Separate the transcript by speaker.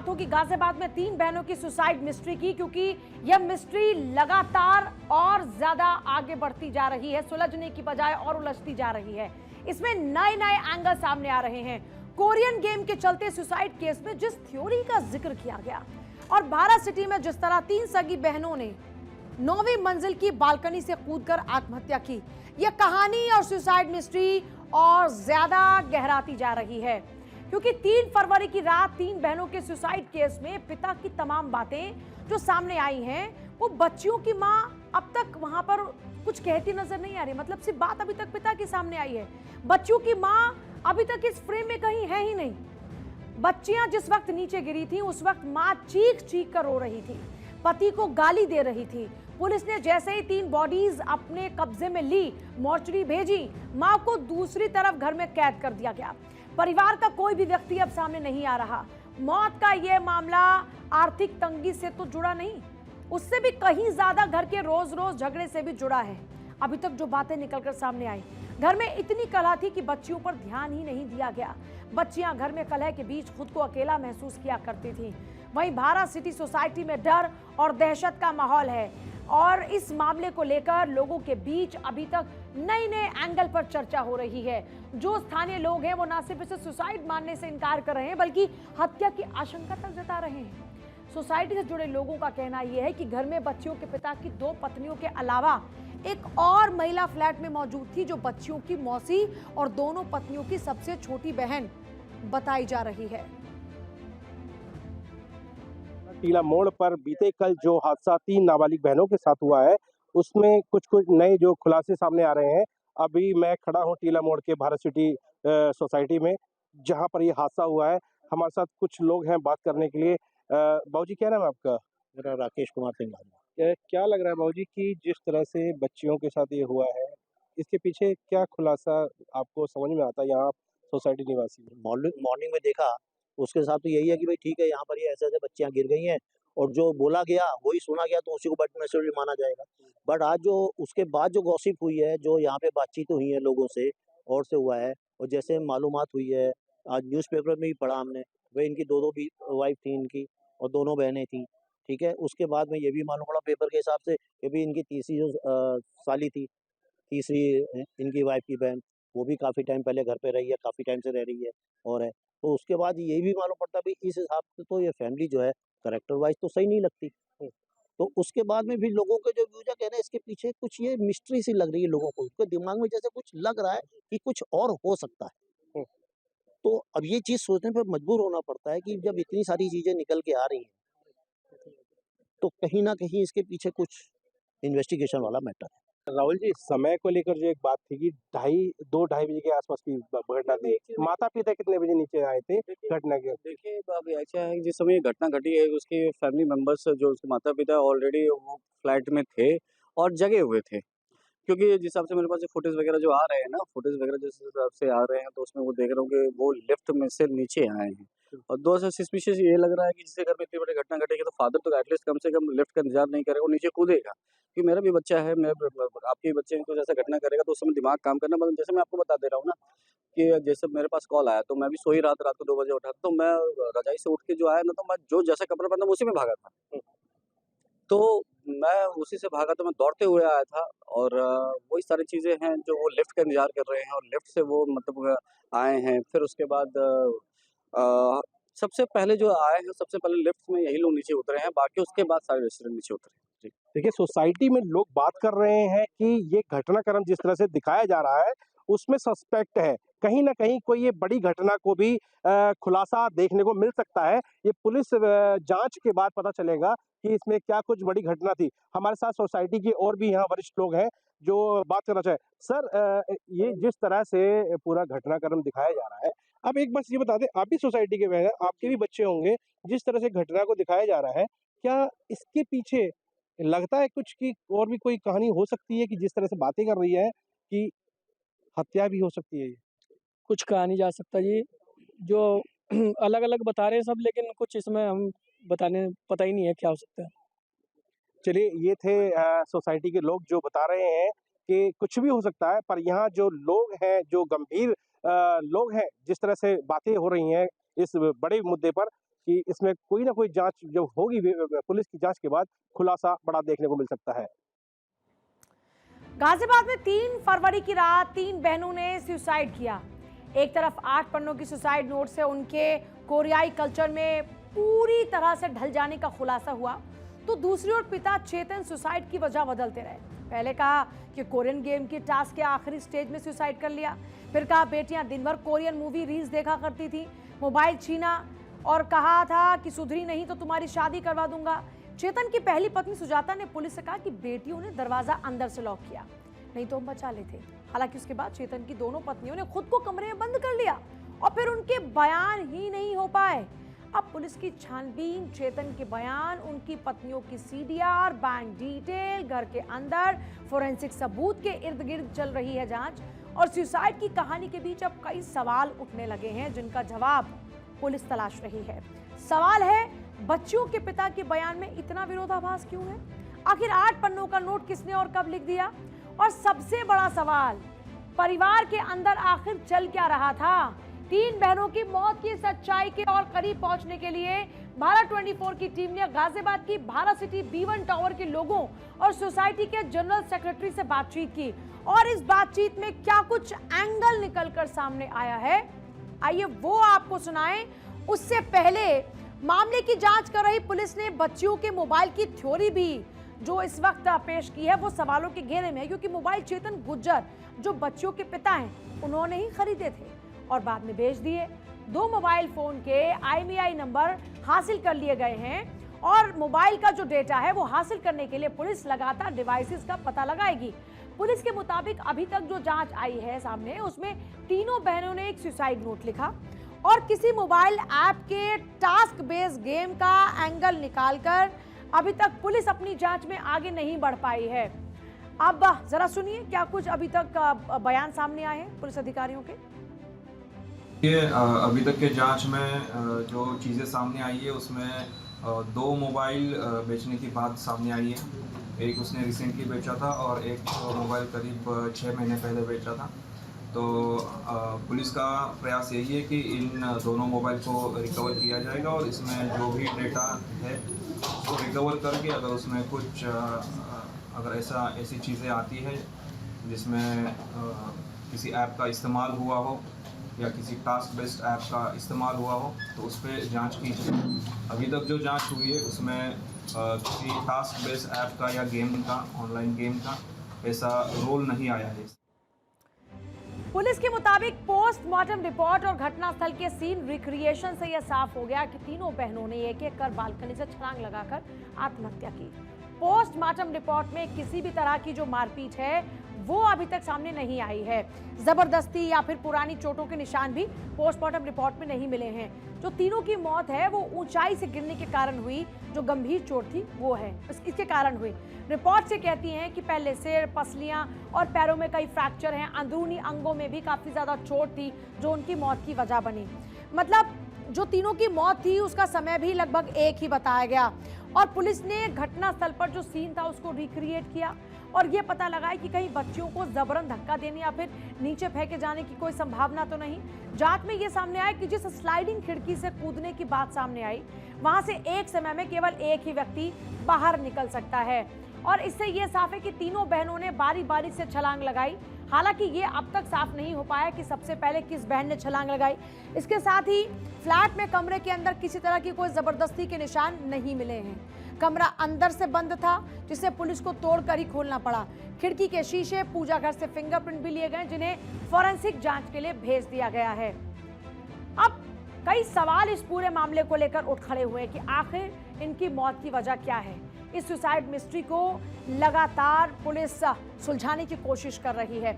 Speaker 1: बात होगी गाजियाबाद में 3 बहनों की सुसाइड मिस्ट्री की, क्योंकि यह मिस्ट्री लगातार और ज्यादा आगे बढ़ती जा रही है, सुलझने की बजाय और उलझती जा रही है। इसमें नए नए एंगल सामने आ रहे हैं। कोरियन गेम के चलते सुसाइड केस में जिस थ्योरी का जिक्र किया गया और भारत सिटी में जिस तरह 3 सगी बहनों ने 9वीं मंजिल की बालकनी से कूदकर आत्महत्या की, यह कहानी और सुसाइड मिस्ट्री और ज्यादा गहराती जा रही है, क्योंकि 3 फरवरी की रात 3 बहनों के सुसाइड केस में पिता की तमाम बातें जो सामने आई हैं, वो बच्चियों की मां अब तक वहां पर कुछ कहती नजर नहीं आ रही। मतलब सिर्फ बात अभी तक पिता की सामने आई है, बच्चियों की मां अभी तक इस फ्रेम में कहीं है ही नहीं। बच्चियां जिस वक्त नीचे गिरी थी उस वक्त मां चीख चीख कर रो रही थी, पति को गाली दे रही थी। पुलिस ने जैसे ही 3 बॉडीज अपने कब्जे में ली, मोर्चरी भेजी, मां को दूसरी तरफ घर में कैद कर दिया गया। परिवार का कोई भी व्यक्ति अब सामने नहीं आ रहा। मौत का यह मामला आर्थिक तंगी से तो जुड़ा नहीं, उससे भी कहीं ज्यादा घर के रोज रोज झगड़े से भी जुड़ा है। अभी तक जो बातें निकलकर सामने आई, घर में इतनी कलह थी कि बच्चियों पर ध्यान ही नहीं दिया गया। बच्चियां घर में कलह के बीच खुद को अकेला महसूस किया करती थी। वहीं भारत सिटी सोसाइटी में डर और दहशत का माहौल है और इस मामले को लेकर लोगों के बीच अभी तक नए नए एंगल पर चर्चा हो रही है। जो स्थानीय लोग हैं वो न सिर्फ इसे सुसाइड मानने से इनकार कर रहे हैं, बल्कि हत्या की आशंका तक जता रहे हैं। सोसाइटी से जुड़े लोगों का कहना यह है कि घर में बच्चियों के पिता की 2 पत्नियों के अलावा एक और महिला फ्लैट में मौजूद थी, जो बच्चियों की मौसी और दोनों पत्नियों की सबसे छोटी बहन बताई जा रही है।
Speaker 2: टीला मोड़ पर बीते कल जो हादसा 3 नाबालिग बहनों के साथ हुआ है, उसमें कुछ नए जो खुलासे सामने आ रहे हैं। अभी मैं खड़ा हूं टीला मोड़ के भारत सिटी सोसाइटी में, जहां पर ये हादसा हुआ है। हमारे साथ कुछ लोग हैं बात करने के लिए। बाबूजी, क्या नाम है आपका?
Speaker 3: मेरा राकेश कुमार सिंह।
Speaker 2: क्या लग रहा है बाबूजी कि जिस तरह से बच्चियों के साथ ये हुआ है, इसके पीछे क्या खुलासा आपको समझ में आता है यहाँ सोसाइटी निवासी?
Speaker 3: मॉर्निंग में देखा, उसके हिसाब से यही है कि भाई ठीक है, यहाँ पर ये ऐसे-ऐसे बच्चियाँ गिर गई हैं और जो बोला गया वही सुना गया, तो उसी को बट नेचुरली माना जाएगा। बट आज जो उसके बाद जो गॉसिप हुई है, जो यहाँ पे बातचीत हुई है लोगों से और से हुआ है, और जैसे मालूमात हुई है, आज न्यूज़पेपर में भी पढ़ा हमने, भाई इनकी 2-2 भी वाइफ थी इनकी और दोनों बहनें थी, ठीक है? उसके बाद में ये भी मालूम पड़ा पेपर के हिसाब से कि भी इनकी तीसरी जो साली थी, तीसरी इनकी वाइफ की बहन, वो भी काफ़ी टाइम पहले घर पे रही है, काफ़ी टाइम से रह रही है और है। तो उसके बाद ये भी मालूम पड़ता है भाई इस हिसाब से तो ये फैमिली जो है कैरेक्टर वाइज तो सही नहीं लगती। तो उसके बाद में भी लोगों के जो व्यूज है कह रहे हैं इसके पीछे कुछ ये मिस्ट्री सी लग रही है लोगों को, उनके दिमाग में जैसे कुछ लग रहा है कि कुछ और हो सकता है। तो अब ये चीज़ सोचने पे मजबूर होना पड़ता है कि जब इतनी सारी चीज़ें निकल के आ रही हैं, तो कहीं न कहीं इसके पीछे कुछ इन्वेस्टिगेशन वाला मैटर है।
Speaker 2: राहुल जी, समय को लेकर जो एक बात थी कि 2-2:30 बजे के आसपास की घटना थी। माता-पिता कितने बजे नीचे आए थे घटना के?
Speaker 4: देखिए, अब ऐसा है कि जिस समय ये घटना घटी है, उसके फैमिली मेंबर्स जो उसके माता-पिता ऑलरेडी वो फ्लैट में थे और जगे हुए थे। क्योंकि जिस हिसाब से मेरे पास फुटेज वगैरह जो आ रहे हैं ना, फुटेज वगैरह जिस हिसाब से आ रहे हैं, तो उसमें वो देख रहा हूँ कि वो लिफ्ट में से नीचे आए हैं। और 2 से सस्पिशियस ये लग रहा है कि जिससे घर में इतनी बड़ी घटना घटेगी, तो फादर तो एटलीस्ट कम से कम लिफ्ट का इंतजार नहीं करेगा, वो नीचे कूदेगा। कि मेरा भी बच्चा है, मैं आपके बच्चे को जैसा घटना करेगा तो उस समय दिमाग काम करना, मतलब जैसे मैं आपको बता दे रहा हूँ ना कि जैसे मेरे पास कॉल आया तो मैं भी सो ही रहा था, रात को 2 बजे उठा, तो मैं रजाई से उठ के जो आया ना, तो मैं जो जैसा कपड़ा पहना उसी में भागा था। तो मैं उसी से भागा, तो मैं दौड़ते हुए आया था और वही सारी चीज़ें हैं जो वो लिफ्ट का इंतज़ार कर रहे हैं और लिफ्ट से वो मतलब आए हैं। फिर उसके बाद सबसे पहले जो आए हैं, सबसे पहले लिफ्ट में यही लोग नीचे उतरे हैं, बाकी उसके बाद सारे रेस्टोरेंट नीचे उतरे हैं। जी।
Speaker 2: देखिए, सोसाइटी में लोग बात कर रहे हैं कि ये घटनाक्रम जिस तरह से दिखाया जा रहा है, उसमें सस्पेक्ट है। कहीं न कहीं कोई ये बड़ी घटना को भी खुलासा देखने को मिल सकता है। ये पुलिस जाँच के बाद पता चलेगा कि इसमें क्या कुछ बड़ी घटना थी। हमारे साथ सोसाइटी के और भी यहाँ वरिष्ठ लोग हैं जो बात करना चाहें। सर, ये जिस तरह से पूरा घटनाक्रम दिखाया जा रहा है, आप एक बस ये बता दें, आप भी सोसाइटी के हैं, आपके भी बच्चे होंगे, जिस तरह से घटना को दिखाया जा रहा है, क्या इसके पीछे लगता है कुछ कि और भी कोई कहानी हो सकती है कि जिस तरह से बातें कर रही है कि हत्या भी हो सकती है ये?
Speaker 5: कुछ कहा नहीं जा सकता जी, जो अलग-अलग बता रहे हैं सब, लेकिन कुछ इसमें हम बताने पता ही नहीं है क्या हो सकता है।
Speaker 2: चलिए, ये थे सोसाइटी के लोग जो बता रहे हैं कि कुछ भी हो सकता है, पर यहाँ जो लोग हैं, जो गंभीर लोग हैं, जिस तरह से बातें हो रही हैं इस बड़े मुद्दे पर, कि इसमें कोई ना कोई जांच जब होगी पुलिस की जांच के बाद खुलासा बड़ा देखने को मिल सकता है।
Speaker 1: गाजियाबाद में 3 फरवरी की रात 3 बहनों ने सुसाइड किया। एक तरफ 8 पन्नों की सुसाइड नोट से उनके कोरियाई कल्चर में पूरी तरह से ढल जाने का खुलासा हुआ, तो दूसरी ओर पिता चेतन सुसाइड की वजह बदलते रहे। पहले कहा कि कोरियन गेम की टास्क के आखिरी स्टेज में सुसाइड कर लिया, फिर कहा बेटियां दिन भर कोरियन मूवी रील्स देखा करती थी, मोबाइल छीना और कहा था कि सुधरी नहीं तो तुम्हारी शादी करवा दूंगा। चेतन की पहली पत्नी सुजाता ने पुलिस से कहा कि बेटियों ने दरवाजा अंदर से लॉक किया, नहीं तो हम बचा लेते। हालांकि उसके बाद चेतन की दोनों पत्नियों ने खुद को कमरे में बंद कर लिया और फिर उनके बयान ही नहीं हो पाए। अब पुलिस की छानबीन, चेतन के बयान, उनकी पत्नियों की सीडीआर, बैंक डिटेल, घर के अंदर फोरेंसिक सबूत के इर्द गिर्द चल रही है जांच। और सुसाइड की कहानी के बीच अब कई सवाल उठने लगे हैं जिनका जवाब पुलिस तलाश रही है। सवाल है, बच्चियों के पिता के बयान में इतना विरोधाभास क्यों है? आखिर 8 पन्नों का नोट किसने और कब लिख दिया? और सबसे बड़ा सवाल, परिवार के अंदर आखिर चल क्या रहा था? 3 बहनों की मौत की सच्चाई के और करीब पहुंचने के लिए भारत 24 की टीम ने गाजियाबाद की भारत सिटी B1 टावर के लोगों और सोसाइटी के जनरल सेक्रेटरी से बातचीत की। और इस बातचीत में क्या कुछ एंगल निकलकर सामने आया है, आइए वो आपको सुनाएं। उससे पहले मामले की जांच कर रही पुलिस ने बच्चियों के मोबाइल की थ्योरी भी जो इस वक्त पेश की है वो सवालों के घेरे में है, क्योंकि मोबाइल चेतन गुज्जर जो बच्चियों के पिता हैं उन्होंने ही खरीदे थे और बाद में बेच दिए। 2 मोबाइल फोन के IMEI नंबर हासिल कर लिए गए हैं और मोबाइल का जो डेटा है वो हासिल करने के लिए पुलिस लगातार डिवाइसेस का पता लगाएगी। पुलिस के मुताबिक अभी तक जो जांच आई है सामने, उसमें तीनों बहनों ने एक सुसाइड नोट लिखा और किसी मोबाइल ऐप के टास्क बेस्ड गेम का एंगल निकालकर अभी तक पुलिस अपनी जांच में आगे नहीं बढ़ पाई है। अब जरा सुनिए क्या कुछ अभी तक बयान सामने आए हैं पुलिस अधिकारियों के।
Speaker 6: ये अभी तक के जांच में जो चीज़ें सामने आई है उसमें 2 मोबाइल बेचने की बात सामने आई है। एक उसने रिसेंटली बेचा था और एक मोबाइल करीब 6 महीने पहले बेचा था। तो पुलिस का प्रयास यही है कि इन दोनों मोबाइल को रिकवर किया जाएगा और इसमें जो भी डेटा है उसको रिकवर करके अगर उसमें कुछ अगर ऐसी चीज़ें आती है जिसमें किसी ऐप का इस्तेमाल हुआ हो या किसी टास्क बेस्ड ऐप का इस्तेमाल हुआ हो तो उस पर जांच की जाए। अभी तक जो जांच हुई है उसमें किसी टास्क बेस्ड ऐप का या गेम का, ऑनलाइन गेम का ऐसा रोल नहीं आया है।
Speaker 1: पुलिस के मुताबिक पोस्टमार्टम रिपोर्ट और घटनास्थल के सीन रिक्रिएशन से यह साफ हो गया कि तीनों बहनों ने एक कर बालकनी से छलांग लगाकर आत्महत्या की। पोस्टमार्टम रिपोर्ट में किसी भी तरह की जो मारपीट है वो अभी तक सामने नहीं आई है। जबरदस्ती या फिर पुरानी चोटों के निशान भी पोस्टमार्टम रिपोर्ट में नहीं मिले हैं। जो तीनों की मौत है वो ऊंचाई से गिरने के कारण हुई, जो गंभीर चोट थी वो है इसके कारण हुई। रिपोर्ट से कहती हैं कि पहले सिर, पसलियां और पैरों में कई फ्रैक्चर हैं। अंदरूनी अंगों में भी काफी ज्यादा चोट थी जो उनकी मौत की वजह बनी। मतलब जो तीनों की मौत थी उसका समय भी लगभग एक ही बताया गया और पुलिस ने घटनास्थल पर जो सीन था उसको रिक्रिएट किया और ये पता लगाया कि कहीं बच्चियों को जबरन धक्का देने या फिर नीचे फेंके जाने की कोई संभावना तो नहीं। जांच में ये सामने आया कि जिस स्लाइडिंग खिड़की से कूदने की बात सामने आई वहां से एक समय में केवल एक ही व्यक्ति बाहर निकल सकता है और इससे ये साफ है कि तीनों बहनों ने बारी बारी से छलांग लगाई। हालांकि ये अब तक साफ नहीं हो पाया कि सबसे पहले किस बहन ने छलांग लगाई। इसके साथ ही फ्लैट में कमरे के अंदर किसी तरह की कोई जबरदस्ती के निशान नहीं मिले हैं। कमरा अंदर से बंद था जिसे पुलिस को तोड़कर ही खोलना पड़ा। खिड़की के शीशे, पूजा घर से फिंगरप्रिंट भी लिए गए जिन्हें फोरेंसिक जांच के लिए भेज दिया गया है। अब कई सवाल इस पूरे मामले को लेकर उठ खड़े हुए कि आखिर इनकी मौत की वजह क्या है। इस सुसाइड मिस्ट्री को लगातार पुलिस सुलझाने की कोशिश कर रही है।